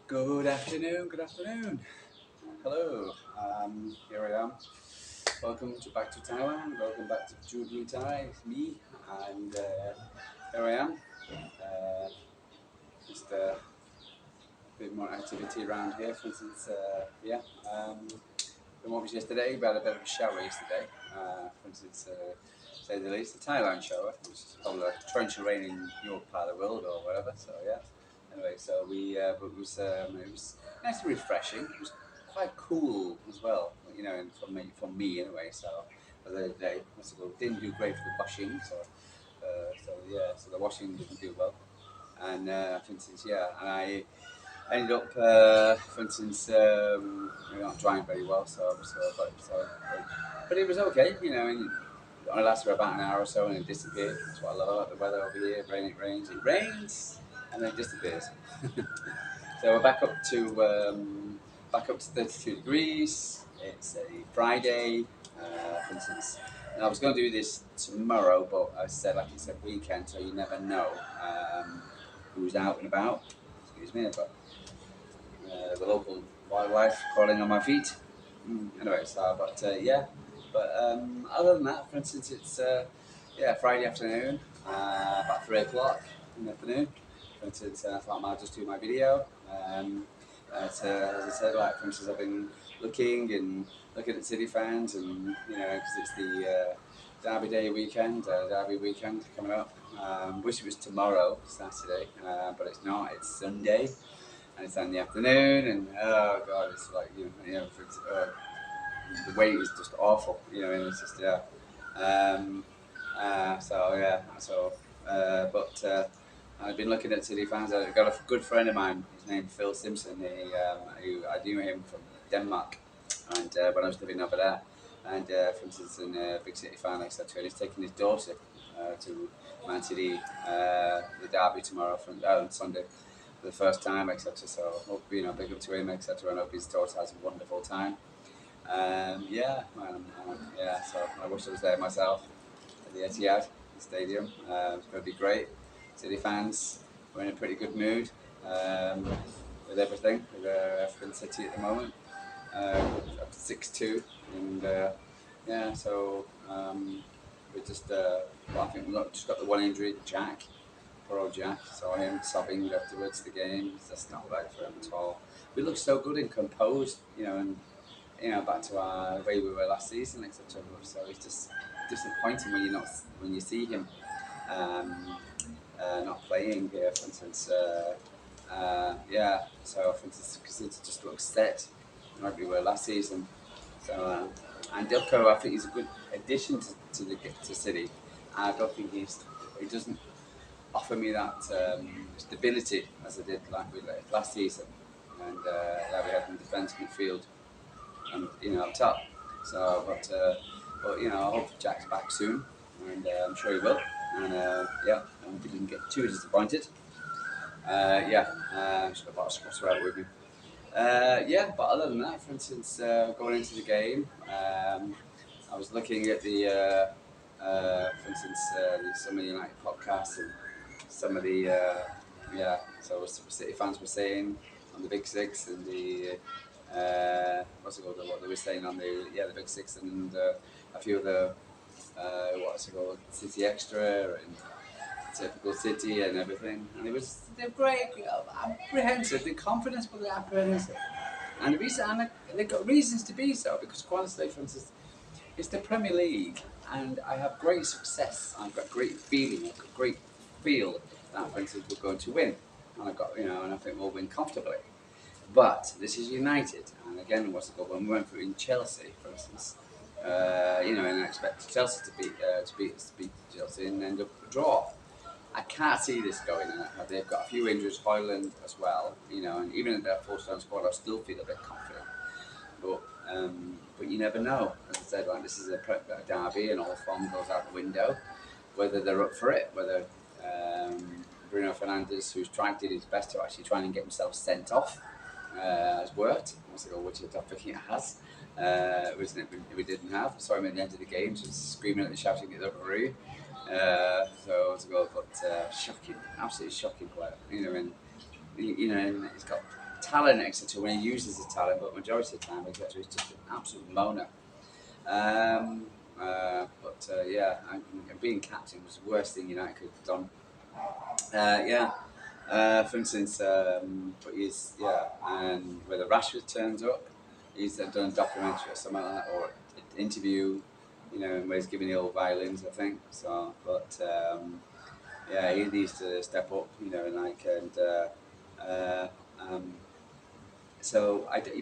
Good afternoon, good afternoon. Hello, here I am. Back to Taiwan. Welcome back to Jude Thai. It's me, and here I am. Just a bit more activity around here. For instance, than what was yesterday. We had a bit of a shower yesterday. For instance, say the least, the Thailand shower, which is called a torrential rain in your part of the world or whatever. So yeah. Anyway, so but it was nice and refreshing. It was quite cool as well, you know, and for me anyway. So for the day, didn't do great for the washing. So the washing didn't do well. And for instance, yeah, and I ended up, for instance, not drying very well. But it was okay, you know. And it lasted for about an hour or so, and it disappeared. That's what I love about the weather over here. It rains, and then it disappears. So we're back up to 32 degrees. It's a Friday, for instance. And I was going to do this tomorrow, but I said, like it's a weekend, so you never know who's out and about. Excuse me, I've got the local wildlife crawling on my feet. Anyway, so other than that, for instance, it's Friday afternoon, about 3 o'clock in the afternoon. For instance, I thought I might just do my video. As I said, like for instance, I've been looking at City fans, and you know, because it's the Derby weekend coming up. Wish it was tomorrow, Saturday, but it's not. It's Sunday, and it's in the afternoon, and oh god, it's like the wait is just awful, you know, and it's just yeah. Um, so yeah, so but I've been looking at City fans. I've got a good friend of mine. His name's Phil Simpson. Who I knew him from Denmark, and when I was living over there, and for instance, a big City fan, etc. And he's taking his daughter to Man City, the derby tomorrow on Sunday for the first time, etc. So hope big up to him, etc. And hope his daughter has a wonderful time. So I wish I was there myself at the Etihad Stadium. It's going to be great. City fans, we're in a pretty good mood with everything. With African City at the moment, up to 6-2, and we just. I think we've just got the one injury, Jack. Poor old Jack. Saw him sobbing afterwards the game. That's not right for him at all. We looked so good and composed, and back to our way we were last season, etc. So it's just disappointing when you see him not playing here, for instance. So for instance, because it just looks set like we were last season. So and Dilko, I think he's a good addition to City. I don't think he doesn't offer me that stability as I did last season, and that we had in defence midfield and up top. So, I hope Jack's back soon, and I'm sure he will. And I hope he didn't get too disappointed. Just got a lot of squats out with me. But other than that, for instance, going into the game, I was looking at for instance, the Summer United podcast and some of the, so City fans were saying on the Big Six and the what's it called? What they were saying on the Big Six and a few of the what's it called? City Extra and typical City and everything. And they're great, apprehensive, they're confident, but they're apprehensive. And they've got reasons to be so because, quite honestly, for instance, it's the Premier League, and I have great success. I've got great feeling. I've got great feel that, for instance, we're going to win, and and I think we'll win comfortably. But this is United, and again, when we went through in Chelsea, for instance, and I expect Chelsea to beat Chelsea and end up a draw. I can't see this going. They've got a few injuries, Hoyland as well, and even in their full-time squad, I still feel a bit confident. But you never know. As I said, this is a derby, and all form goes out the window. Whether they're up for it, whether Bruno Fernandes, who's did his best to actually try and get himself sent off, has worked. Which I don't think it has. We didn't have. Saw him at the end of the game, just screaming at the shouting at the referee. Shocking, absolutely shocking player. And he's got talent, etc. When he uses his talent, but majority of the time, etc. He's just an absolute moaner. Yeah, being captain was the worst thing United could have done. Yeah. For instance, but he's and whether Rashford turns up, he's done a documentary or something like that, or an interview, where he's giving the old violins, I think. So, but yeah, he needs to step up, uh, um,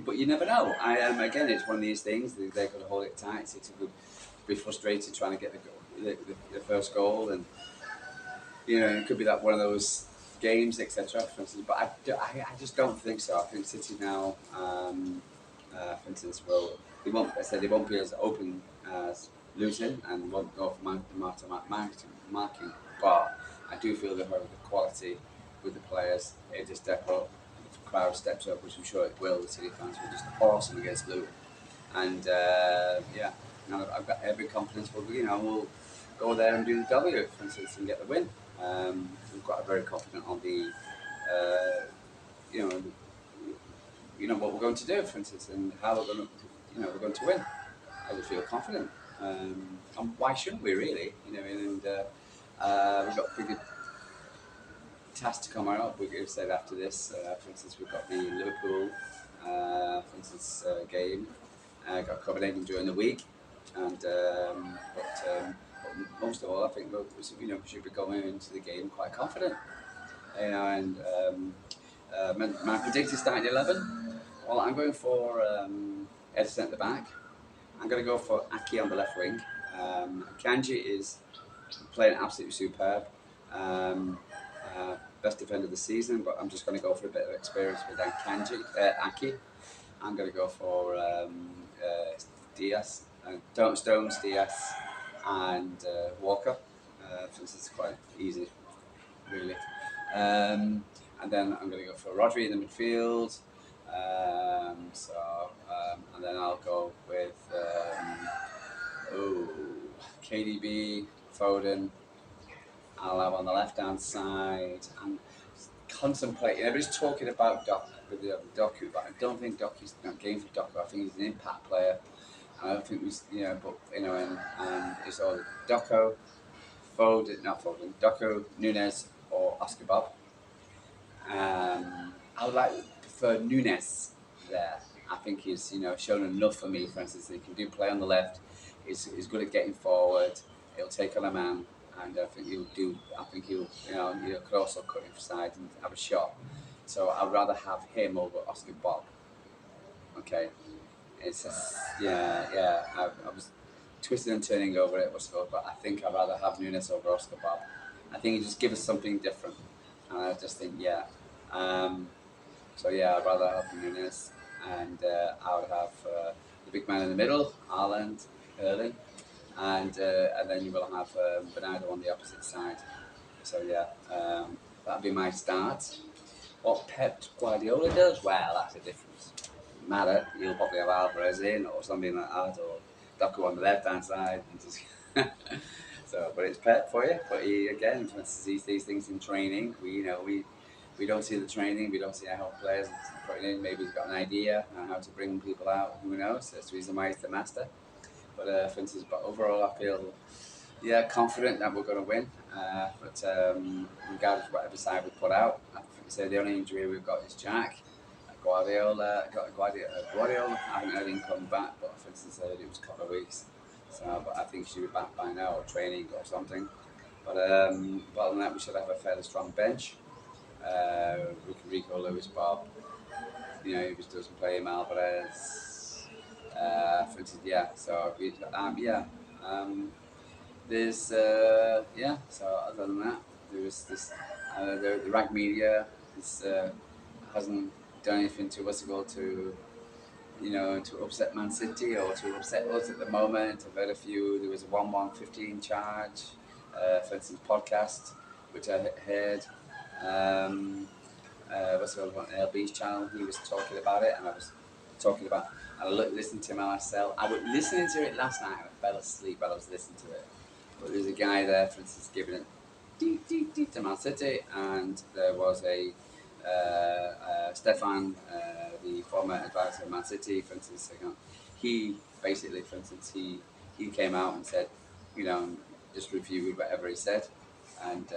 but you never know. Again, it's one of these things. They've got to hold it tight. City could be frustrated trying to get the first goal, and it could be that one of those games, etc. For instance, but I just don't think so. I think City now, for instance, they won't be as open as Luton and won't go for marking. But I do feel they have the quality with the players to step up. If the crowd steps up, which I'm sure it will, the City fans were just awesome against Luton. And I've got every confidence we'll go there and do the W, for instance, and get the win. We're quite very confident on the, you know, what we're going to do, for instance, and how we're going to win. I just feel confident. And why shouldn't we really? We've got a big task to come up. We've said after this, for instance, we've got the Liverpool, for instance, game. Got Copenhagen during the week, but most of all, I think we should be going into the game quite confident. My predicted starting 11. Well, I'm going for Edison at the back. I'm going to go for Aki on the left wing. Kanji is playing absolutely superb. Best defender of the season, but I'm just going to go for a bit of experience with Aki. I'm going to go for Diaz, Stones, Diaz, and Walker. Since it's quite easy, really. And then I'm going to go for Rodri in the midfield. And then I'll go with KDB, Foden. I'll have on the left-hand side. I'm contemplating. Everybody's talking about Doku, but I don't think Doku's not game for Doku. I think he's an impact player. And I don't think and it's all Doku, Doku, Nunes, or Oscar Bob. I would prefer Nunes there. I think he's shown enough for me. For instance, he can do play on the left. He's good at getting forward. He'll take on a man, and I think he'll could also cut inside and have a shot. So I'd rather have him over Oscar Bob. Okay, it's just, I was twisting and turning over it, but I think I'd rather have Nunes over Oscar Bob. I think he just gives us something different, and I just think I'd rather have Nunes, and I would have the big man in the middle, Haaland, Erling, and then you will have Bernardo on the opposite side. So that'd be my start. What Pep Guardiola does, well, that's a difference. Matter, you'll probably have Alvarez in or something like that, or Doku on the left hand side, and just but it's Pep for you. But he again sees these things in training. We don't see the training. We don't see how players putting in. Maybe he's got an idea on how to bring people out. Who knows? That's the reason why he's the master. But for instance, overall, I feel confident that we're going to win. Regardless of whatever side we put out, I say the only injury we've got is Jack. Guardiola. I haven't heard him come back, but for instance, I heard it was a couple of weeks. But I think he should be back by now, or training or something. But other than that, we should have a fairly strong bench. Rico, Lewis, Bob. He just doesn't play him, Alvarez. For instance, there's So other than that, there was this. The rag media hasn't done anything to to upset Man City or to upset us at the moment. I've heard there was a 1-1-15 charge, for instance, podcast, which I heard. What's it on LB's channel? He was talking about it, and I was talking about. And I listened to him myself. I was listening to it last night, and I fell asleep while I was listening to it. But there was a guy there, for instance, giving it to Man City, and there was a Stefan the former advisor of Man City, for instance, he basically, for instance, he came out and said, just reviewed whatever he said, and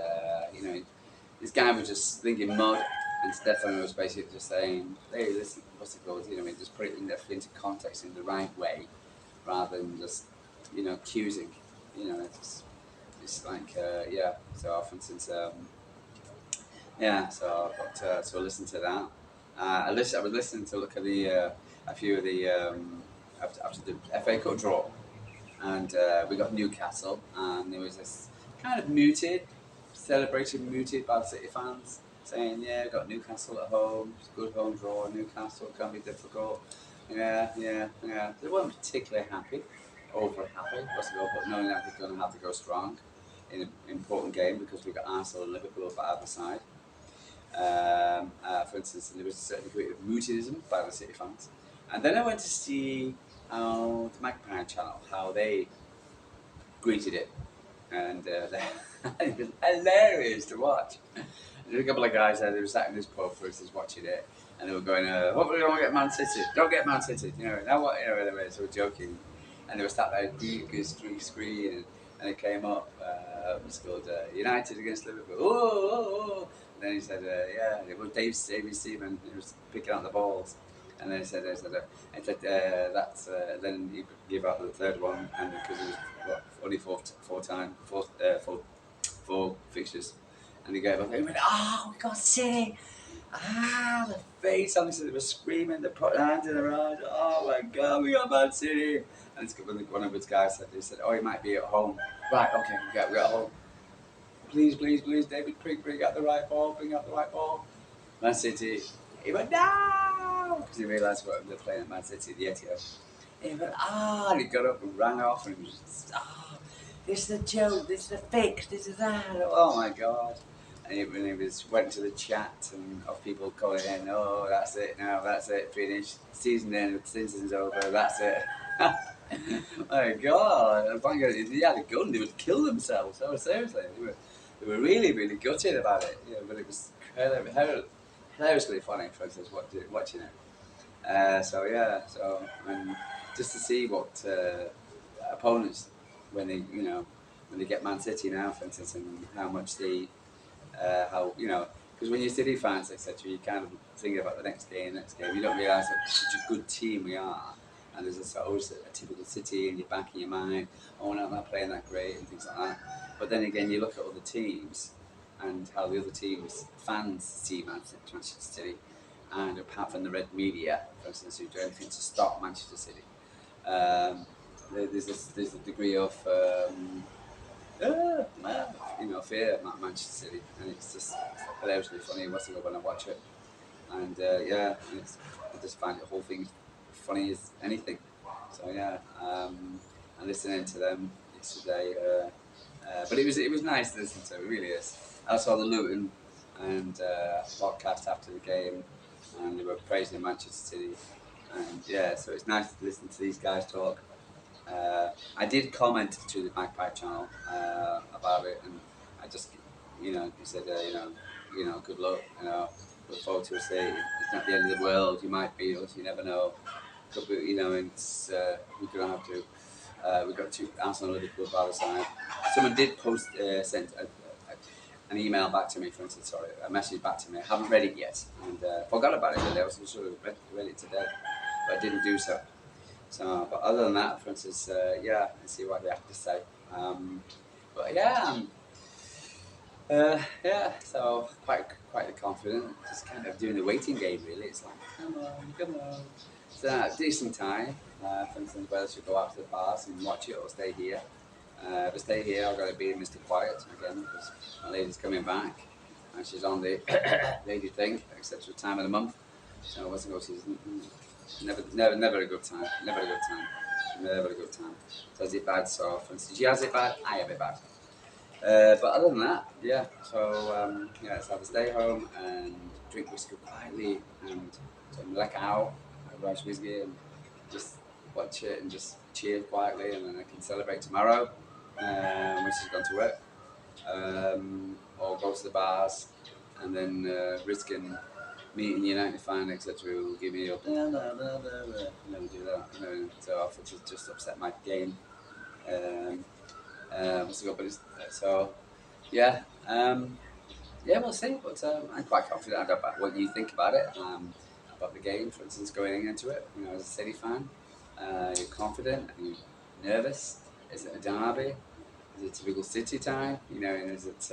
this guy was just thinking mud, and Stefan was basically just saying, hey, listen, what's it called? Just put it into context in the right way, rather than just, accusing. It's like, So, for instance, so I got to listen to that. I was listening to look at a few of the after the FA Cup draw, and we got Newcastle, and there was this kind of celebration muted by the City fans, saying, "Yeah, we got Newcastle at home. It's a good home draw. Newcastle can't be difficult." Yeah. They weren't particularly over happy, but knowing that they're going to have to go strong in an important game because we've got Arsenal and Liverpool by either side. For instance, there was a certain degree of mutism by the City fans. And then I went to see how the Magpie channel, how they greeted it. And it was hilarious to watch. There were a couple of guys there, they were sat in this pub for instance watching it, and they were going, what we don't get Man City, don't get Man City, now what, they were joking. And they were sat there, screen, and it came up, it was called United against Liverpool, oh. And then he said, it was David Seaman, he was picking out the balls. And then he said, then he gave out the third one, and because it was only four fixtures, and he gave up. He went, "Oh, we got City!" The face on this, they were screaming, they put their hands in their eyes. "Oh my God, we got Man City!" And one of his guys said, "Oh, he might be at home." Right, okay, we got home. Please, David, bring out the right ball. Man City. He went, "No!" Because he realised what they're playing at Man City, the Etihad. He went, and he got up and ran off, and he was just, this is a joke, this is a fake, this is that. Oh my God. And he went to the chat and of people calling in, "Oh, that's it now, that's it, finished. Season's over, that's it." My God. He had a gun, they would kill themselves. Oh, seriously. They were really, really gutted about it. But it was hilariously funny for us watching it. And just to see what opponents, when they get Man City now, for instance, and how much because when you're City fans, etc., you kind of think about the next game. You don't realise that such a good team we are, and there's always a typical City in your back of your mind. Oh no, they're not playing that great and things like that. But then again, you look at other teams and how the other teams fans see Manchester City, and apart from the red media, for instance, who do anything to stop Manchester City, there's a degree of fear at Manchester City, and it's just hilariously funny when I watch it, and I just find the whole thing funny as anything. So and listening to them yesterday, but it was nice to listen to. It really is. I saw the Luton and podcast after the game, and they were praising Manchester City, and so it's nice to listen to these guys talk. I did comment to the Magpie channel about it, and I just, he said, good luck, look forward to it. It's not the end of the world. You might beat us. You never know. Could be, and it's we're gonna have to. We've got two Arsenal and Liverpool by the side. Someone did send an email back to me, for instance, a message back to me. I haven't read it yet, and forgot about it today. I was sort of read it today, but I didn't do so. So, but other than that, for instance, let's see what they have to say. So quite confident. Just kind of doing the waiting game, really. It's like, come on. It's a decent time. For instance, whether I should go out to the bars and watch it or stay here. If I stay here, I've got to be Mr. Quiet again because my lady's coming back and she's on the lady thing, etc. Time of the month. So what's it called? Never a good time. Never a good time. So is it bad? So for instance, she has it bad, I have it bad. But other than that, so so I stay home and drink whiskey quietly and some blackout, Welsh whiskey, and just watch it and just cheer quietly, and then I can celebrate tomorrow when she's gone to work, or go to the bars and then risking meeting United fan, etc., who will give me a blah blah blah blah blah. Never do that. So I thought it just upset my game. Um, what's it got? But so yeah, yeah, we'll see. But I'm quite confident about what you think about it, about the game. For instance, going into it, as a City fan, you're confident. Are you nervous? Is it a derby? Is it typical City time? And is it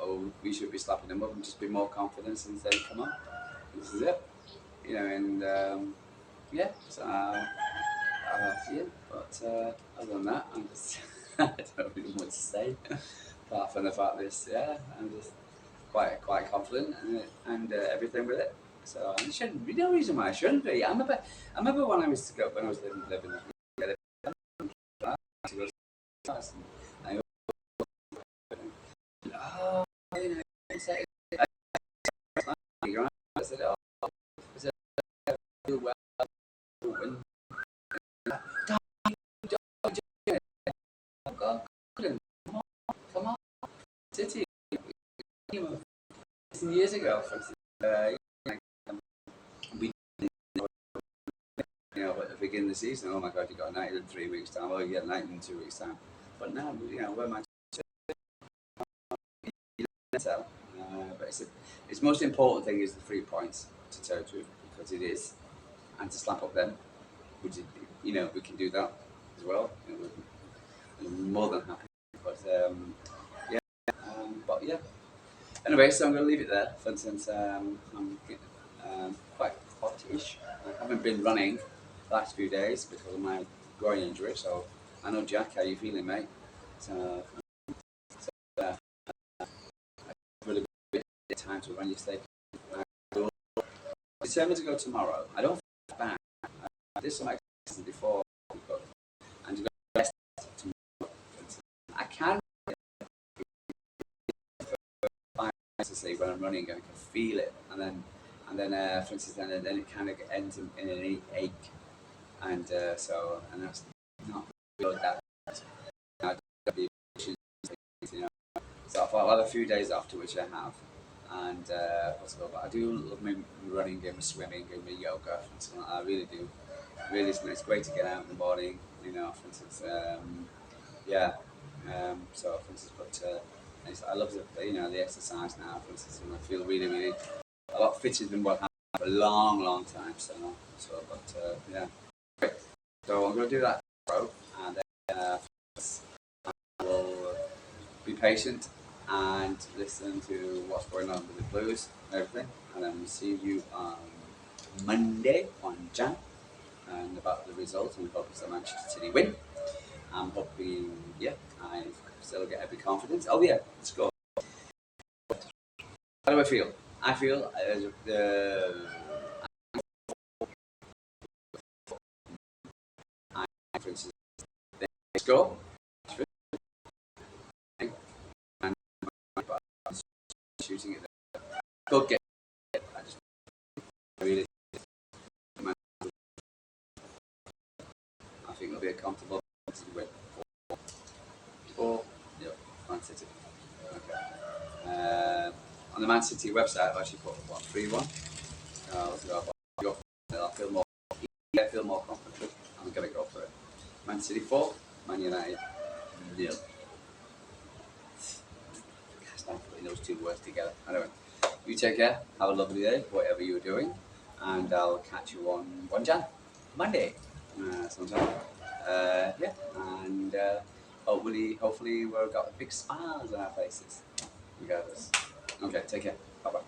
oh, we should be slapping them up and just be more confident and say, come on, this is it. And yeah, so yeah. But other than that, I'm just I don't really know what to say. Apart from the fact that yeah, I'm just quite confident and everything with it. So I shouldn't be no reason why I shouldn't be. I remember when I was living to go to class, and oh, it's like, I said, oh, was it do well and God, come on, City, years ago, for instance, we at the beginning of the season, oh my God, you got United in 3 weeks' time. Oh, you get United in 2 weeks' time. But now, we're Manchester. But it's most important thing is the 3 points, to tell you the truth, because it is, and to slap up them, which is, we can do that as well. We're more than happy. But yeah, but yeah. Anyway, so I'm going to leave it there. For instance, I'm quite hot-ish. I haven't been running the last few days because of my groin injury. So I know, Jack, how you feeling, mate? So, uh, really good time to run your stake. I'm determined to go tomorrow. I don't feel bad. I did some exercises before, and to go rest tomorrow. I can to see when I'm running, I can feel it, and then for instance, then it kind of ends in an ache, and and that's not really that. So I thought I'll have a few days after, which I have, and possible. But I do love my running, and my swimming, and my yoga. And so I really do. Really, it's great to get out in the morning. For instance, yeah. So for instance, but I love the exercise now. For instance, and I feel really, really a lot fitter than what I have for a long, long time. But yeah. Great. So I'm going to do that tomorrow, and then I will be patient and listen to what's going on with the Blues and everything, and then we'll see you on Monday on Jan and about the results, and hope it's a Manchester City win. I'm hoping, yeah, I still get every confidence. Oh yeah, let's go. How do I feel? I feel for instance, let's go. And shooting it. Go get it. I just really, I think it'll be a comfortable win. Four, yeah, Man City. Okay. On the Man City website, I've actually put 3-1. I'll feel more. I feel more confident. I'm gonna go for it. Man City 4, Man United 0. Start putting those two words together. Anyway, you take care. Have a lovely day, whatever you're doing, and I'll catch you on 1 Jan, Monday, sometime. Yeah, and hopefully we've got big smiles on our faces, regardless. Okay, take care. Bye bye.